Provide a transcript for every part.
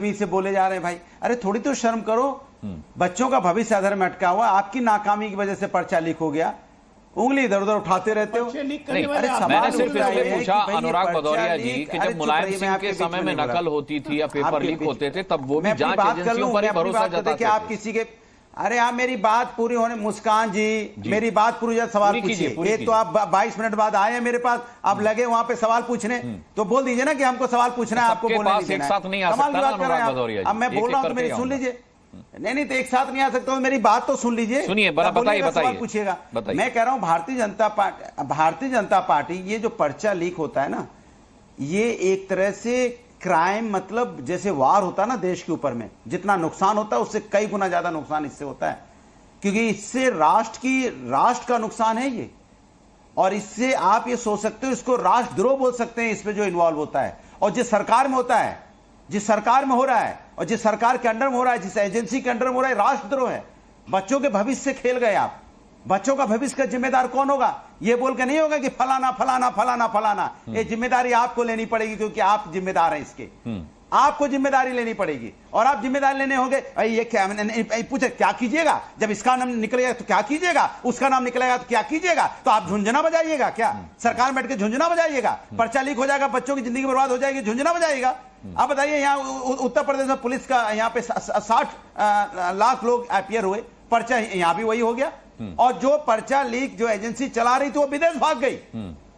से बोले जा रहे हैं भाई, अरे थोड़ी तो शर्म करो। बच्चों का भविष्य अधर में अटका हुआ, आपकी नाकामी की वजह से पर्चा लीक हो गया, उंगली इधर उधर उठाते रहते हो। मैंने सिर्फ इसलिए पूछा अनुराग भदौरिया जी कि जब मुलायम सिंह के समय में नकल होती थी या पेपर लीक होते थे तब वो भी जांच एजेंसियों पर ही भरोसा जताते थे। आप किसी के, अरे आप मेरी बात पूरी होने, मुस्कान जी मेरी बात पूरी सवाल पूछिए। एक तो आप 22 मिनट बाद आए हैं मेरे पास, आप लगे वहां पे सवाल पूछने, तो बोल दीजिए ना कि हमको सवाल पूछना है, आपको बोलने नहीं देना है। अब मैं बोल रहा हूं तो मेरी सुन लीजिए। नहीं तो एक साथ नहीं आ सकता, मेरी बात तो सुन लीजिए। सुनिए, बताइए पूछिएगा। मैं कह रहा हूं भारतीय जनता पार्टी ये जो पर्चा लीक होता है ना, ये एक तरह से क्राइम, मतलब जैसे वार होता है ना देश के ऊपर में, जितना नुकसान होता है उससे कई गुना ज्यादा नुकसान इससे होता है, क्योंकि इससे राष्ट्र का नुकसान है ये। और इससे आप ये सोच सकते हो, इसको राष्ट्रद्रोह बोल सकते हैं इसमें जो इन्वॉल्व होता है। और जिस सरकार में होता है, जिस सरकार में हो रहा है और जिस सरकार के अंडर में हो रहा है, जिस एजेंसी के अंडर में हो रहा है, राष्ट्रद्रोह है। बच्चों के भविष्य से खेल गए आप। बच्चों का भविष्य का जिम्मेदार कौन होगा? ये बोल के नहीं होगा कि फलाना फलाना फलाना फलाना। ये जिम्मेदारी आपको लेनी पड़ेगी, क्योंकि आप जिम्मेदार हैं इसके। आपको जिम्मेदारी लेनी पड़ेगी। और आप जिम्मेदारी लेने होंगे, ये क्या पूछे क्या कीजिएगा, जब इसका नाम निकलेगा तो क्या कीजिएगा, उसका नाम निकलेगा तो क्या कीजिएगा, तो आप झुंझुना बजाइएगा क्या? सरकार में बैठ के झुंझुना बजाइएगा? पर्चा लीक हो जाएगा, बच्चों की जिंदगी बर्बाद हो जाएगी, झुंझुना बजाइएगा? आप बताइए, यहाँ उत्तर प्रदेश में पुलिस का यहाँ पे 60 लाख लोग अपियर हुए, पर्चा यहाँ भी वही हो गया। और जो पर्चा लीक जो एजेंसी चला रही थी वो विदेश भाग गई,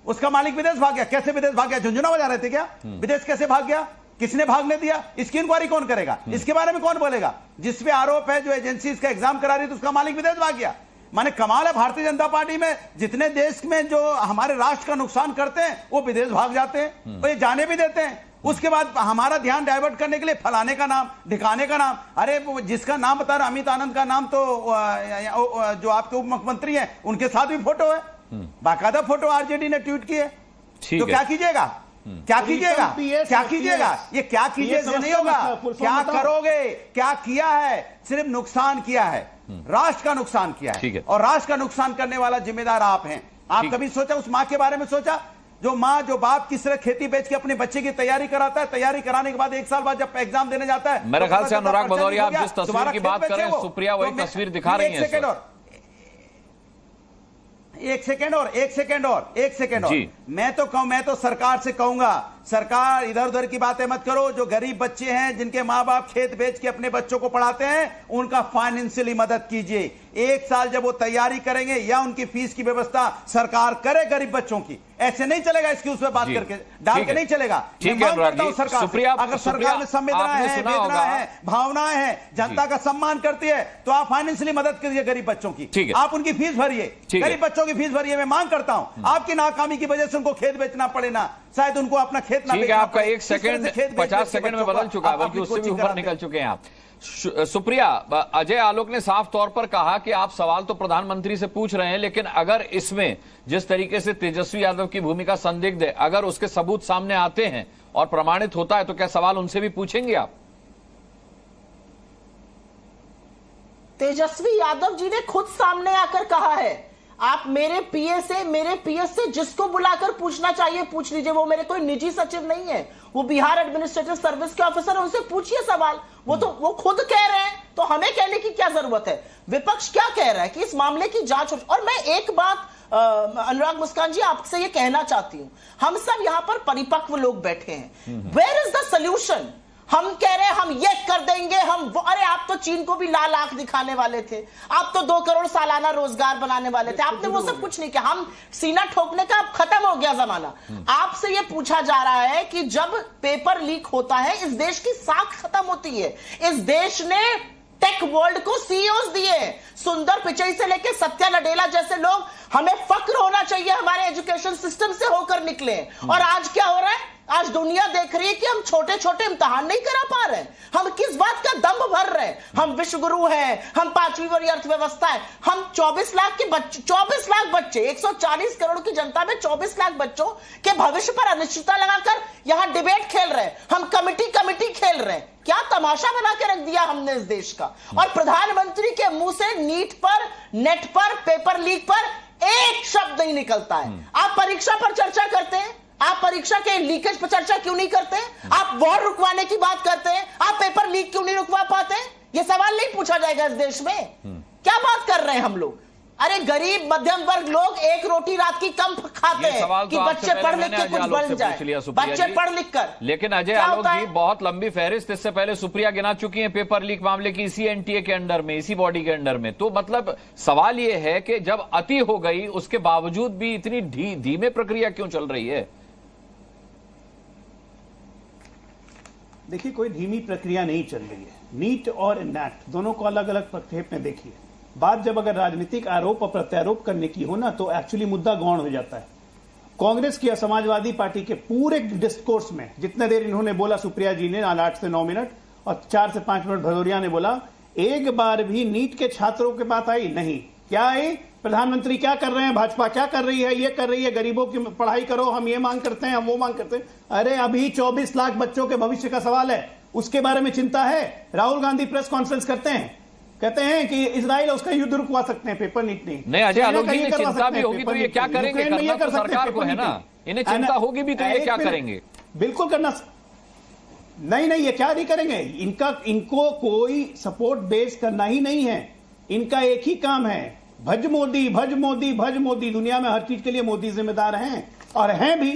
उसका मालिक विदेश भाग गया। कैसे विदेश भाग गया? झुंझुना बजा रहे थे क्या? विदेश कैसे भाग गया? किसने भागने दिया? इसकी इंक्वायरी कौन करेगा? इसके बारे में कौन बोलेगा? जिस पे आरोप है, जो एजेंसी इसका एग्जाम करा रही थी, उसका मालिक विदेश भाग गया। माने कमाल है, भारतीय जनता पार्टी में जितने देश में जो हमारे राष्ट्र का नुकसान करते हैं वो विदेश भाग जाते हैं, वो ये जाने भी देते हैं। उसके बाद हमारा ध्यान डाइवर्ट करने के लिए फलाने का नाम, ढिकाने का नाम। अरे जिसका नाम बता रहा, अमित आनंद का नाम तो जो आपके उप मुख्यमंत्री हैं उनके साथ भी फोटो है, बाकायदा फोटो आरजेडी ने ट्वीट की है। तो क्या कीजिएगा? क्या कीजिएगा? क्या कीजिएगा? ये क्या कीजिएगा नहीं होगा। क्या करोगे? क्या किया है? सिर्फ नुकसान किया है, राष्ट्र का नुकसान किया है। और राष्ट्र का नुकसान करने वाला जिम्मेदार आप हैं। आप कभी सोचा उस मां के बारे में? सोचा जो माँ, जो बाप किस तरह खेती बेच के अपने बच्चे की तैयारी कराता है, तैयारी कराने के बाद 1 साल बाद जब एग्जाम देने जाता है, मेरे ख्याल से अनुराग भदौरिया आप जिस तस्वीर की बात कर रहे हैं, सुप्रिया वही तस्वीर दिखा रही है। एक सेकेंड और मैं तो सरकार से कहूंगा, सरकार इधर उधर की बातें मत करो। जो गरीब बच्चे हैं, जिनके माँ बाप खेत बेच के अपने बच्चों को पढ़ाते हैं, उनका फाइनेंशियली मदद कीजिए। 1 साल जब वो तैयारी करेंगे या उनकी फीस की व्यवस्था सरकार करे गरीब बच्चों की, ऐसे नहीं चलेगा। इसकी उस पर बात करके डाल के नहीं चलेगा। ठीक है सरकार, अगर सरकार में संवेदनाएं हैं, वेदनाएं हैं, भावनाएं हैं, जनता का सम्मान करती है, तो आप फाइनेंशियली मदद करिए गरीब बच्चों की। आप उनकी फीस भरिए, गरीब बच्चों की फीस भरिए। मैं मांग करता हूं, आपकी नाकामी की वजह से उनको खेत बेचना पड़े ना, शायद उनको अपना खेत ना। ठीक है, आपका 1 सेकंड 50 सेकंड में बदल चुका है, बल्कि उससे भी ऊपर निकल चुके हैं आप। सुप्रिया, अजय आलोक ने साफ तौर पर कहा कि आप सवाल तो प्रधानमंत्री से पूछ रहे हैं, लेकिन अगर इसमें जिस तरीके से तेजस्वी यादव की भूमिका संदिग्ध है, अगर उसके सबूत सामने आते हैं और प्रमाणित होता है, तो क्या सवाल उनसे भी पूछेंगे आप? तेजस्वी यादव जी ने खुद सामने आकर कहा है, आप मेरे पीएस से जिसको बुलाकर पूछना चाहिए पूछ लीजिए। वो मेरे कोई निजी सचिव नहीं है, वो बिहार एडमिनिस्ट्रेटिव सर्विस के ऑफिसर है, उनसे पूछिए सवाल। वो खुद कह रहे हैं, तो हमें कहने की क्या जरूरत है? विपक्ष क्या कह रहा है कि इस मामले की जांच हो। और मैं एक बात अनुराग मुस्कान जी आपसे ये कहना चाहती हूं, हम सब यहां पर परिपक्व लोग बैठे हैं। Where is the solution? हम कह रहे हैं हम ये कर देंगे, अरे आप तो चीन को भी लाल आंख दिखाने वाले थे, आप तो 2 करोड़ सालाना रोजगार बनाने वाले थे, आपने वो सब कुछ नहीं किया। हम सीना ठोकने का अब खत्म हो गया जमाना। आपसे ये पूछा जा रहा है कि जब पेपर लीक होता है, इस देश की साख खत्म होती है। इस देश ने टेक वर्ल्ड को सीईओज दिए, सुंदर पिचई से लेकर सत्या नडेला जैसे लोग, हमें फक्र होना चाहिए हमारे एजुकेशन सिस्टम से होकर निकले। और आज क्या हो रहा है? आज दुनिया देख रही है कि हम छोटे छोटे इम्तिहान नहीं करा पा रहे हैं। हम किस बात का दम भर रहे हैं? हम विश्व गुरु हैं, हम 5वीं वाली अर्थव्यवस्था है, हम 24 लाख के बच्चे, 24 लाख बच्चे, 140 करोड़ की जनता में 24 लाख बच्चों के भविष्य पर अनिश्चितता लगाकर यहां डिबेट खेल रहे हैं, हम कमिटी खेल रहे हैं। क्या तमाशा बना के रख दिया हमने इस देश का। और प्रधानमंत्री के मुंह से नीट पर, नेट पर, पेपर लीक पर एक शब्द नहीं निकलता है। आप परीक्षा पर चर्चा करते हैं, आप परीक्षा के लीकेज पर चर्चा क्यों नहीं करते? आप वॉर रुकवाने की बात करते हैं, आप पेपर लीक क्यों नहीं रुकवा पाते? ये सवाल नहीं पूछा जाएगा इस देश में? क्या बात कर रहे हैं हम लोग? अरे गरीब मध्यम वर्ग लोग एक रोटी रात की कम खाते हैं कि बच्चे पढ़ लिख के कुछ बन जाए, बच्चे पढ़ लिख कर। लेकिन अजय आलोक जी, बहुत लंबी फहरिस्त इससे पहले सुप्रिया गिना चुकी हैं पेपर लीक मामले की, इसी एनटीए के अंडर में, इसी बॉडी के अंडर में। तो मतलब सवाल यह है कि जब अति हो गई उसके बावजूद भी इतनी धीमे प्रक्रिया क्यों चल रही है? देखिए, कोई धीमी प्रक्रिया नहीं चल रही है। नीट और नैट दोनों को अलग अलग प्रक्षेप में देखिए। बात जब अगर राजनीतिक आरोप और प्रत्यारोप करने की हो ना, तो एक्चुअली मुद्दा गौण हो जाता है। कांग्रेस की और समाजवादी पार्टी के पूरे डिस्कोर्स में जितने देर इन्होंने बोला, सुप्रिया जी ने 8 से 9 मिनट और 4 से 5 मिनट भदौरिया ने बोला, एक बार भी नीट के छात्रों के बात आई नहीं। क्या आई? प्रधानमंत्री क्या कर रहे हैं, भाजपा क्या कर रही है, ये कर रही है, गरीबों की पढ़ाई करो, हम ये मांग करते हैं, हम वो मांग करते हैं। अरे अभी 24 लाख बच्चों के भविष्य का सवाल है, उसके बारे में चिंता है। राहुल गांधी प्रेस कॉन्फ्रेंस करते हैं, कहते हैं कि इजराइल उसका युद्ध रुकवा सकते हैं, पेपर नीट नहीं। अजय आलोक जी, चिंता भी होगी तो ये क्या करेंगे? करना तो सरकार को है ना, इन्हें चिंता होगी भी तो ये क्या करेंगे? बिल्कुल करना नहीं, ये क्या नहीं करेंगे। इनको कोई सपोर्ट बेस करना ही नहीं है। इनका एक ही काम है, भज मोदी, भज मोदी, भज मोदी। दुनिया में हर चीज के लिए मोदी जिम्मेदार हैं और हैं भी।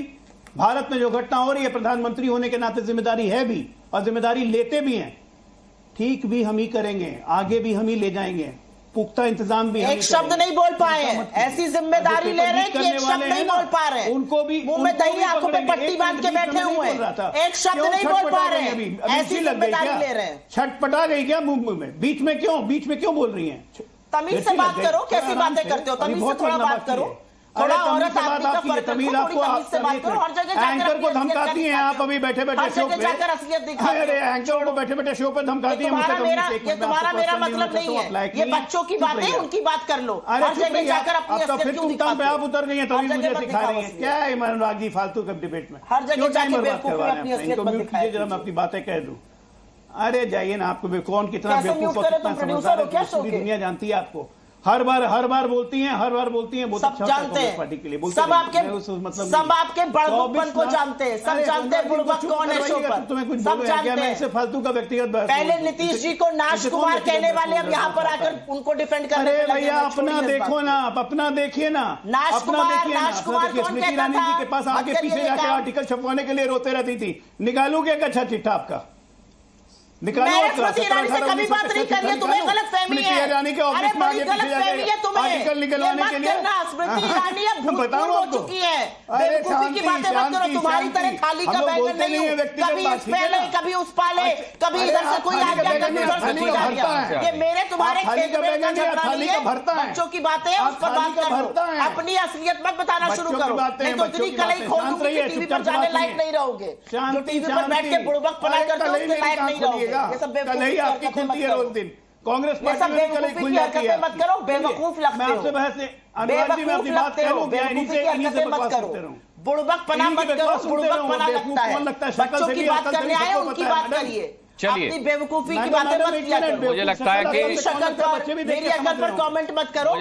भारत में जो घटना हो रही है, प्रधानमंत्री होने के नाते जिम्मेदारी है भी और जिम्मेदारी लेते भी हैं। ठीक भी हम ही करेंगे, आगे भी हम ही ले जाएंगे, पुख्ता इंतजाम भी। एक शब्द नहीं बोल पाए हैं, ऐसी जिम्मेदारी ले रहे हैं कि एक शब्द नहीं बोल पा रहे हैं। उनको भी मुंह में दही, आंखों पे पट्टी बांध के बैठे हुए हैं, एक शब्द नहीं बोल पा रहे हैं, ऐसी जिम्मेदारी ले रहे हैं। छटपटा गई क्या मुंह में? बीच में क्यों बोल रही हैं? तमीज से बात करो, कैसी बातें करते हो? तमीज से थोड़ा बात करो, थोड़ा औरत आदमी का फर्क रखो, थोड़ी तमीज से बात करो। हर जगह एंकर को धमकाती हैं आप, अभी बैठे बैठे शो पे जाकर असलियत दिखाते अरे एंकर को बैठे बैठे शो पे धमकाती हैं। ये तुम्हारा मेरा मतलब नहीं है, ये बच्चों की बात है, उनकी बात कर लो। हर जगह जाकर अपनी असलियत क्यों दिखाते हो? आप उतर गई हैं तभी मुझे दिखा रही हैं। क्या है मनोराग जी फालतू का डिबेट में? हर जगह जाकर बेवकूफी अपनी असलियत मत दिखाइए। जरा मैं अपनी बातें कह दूं। अरे जाइए ना, आपको कौन कितना बेवकूफ और कितना समझदार है पूरी दुनिया जानती है आपको। हर बार बोलती हैं, बहुत सब अच्छा जानते हैं पार्टी के लिए बोलते सब आपके मतलब सब आपके बड़बुकपन को जानते हैं, सब जानते हैं बुड़बक कौन है शो पर, तुम्हें कुछ सब जानते हैं। ऐसे फालतू का व्यक्तिगत बहस। पहले नीतीश जी को नाश कुमार कहने वाले अब यहाँ पर आकर उनको डिफेंड करने अरे भैया अपना देखो ना, आप अपना देखिए ना, नाश कुमार कौन स्मृति ईरानी जी के पास आगे पीछे जाकर आर्टिकल छपवाने के लिए रोते रहती थी। निकालू क्या अच्छा चिट्ठा आपका? निकालो। स्मृति ईरानी से कभी बात नहीं करी है, तुम्हें गलत फहमी है। अरे बड़ी गलत फहमी है तुम्हें, आर्टिकल निकलवाने के लिए। स्मृति ईरानी अब भूतपूर्व हो चुकी है, बेवकूफी की बातें मत करो। तुम्हारी तरह थाली का बैगन नहीं हूं, कभी इस पहले कभी उस पाले, कभी इधर से कोई आ गया, कभी उधर से कोई आ गया। ये मेरे तुम्हारे खेत में का झगड़ा नहीं है, बच्चों की बातें हैं, उस पर बात करो। अपनी असलियत मत बताना शुरू करो, नहीं तो इतनी कलई खोल दूंगी कि टीवी पर जाने लायक नहीं रहोगे। जो टीवी पर बैठ के बुड़बक पढ़ाई करते हो उसके लायक नहीं रहोगे। ये सब कल आपकी खुलती है रोज दिन। कांग्रेस पार्टी में कल खुल जाती है। मत करो, बेवकूफ लगते हो। मैं आपसे बहस बेवकूफ लगते हो, बेवकूफी की हरकतें मत करो, बुड़बक पना मत करो। बुड़बक पना लगता है, बच्चों की बात करने आए उनकी बात करिए, अपनी बेवकूफी की बातें मत किया करो। मुझे लगता है कि मेरी अकल पर कमेंट मत करो।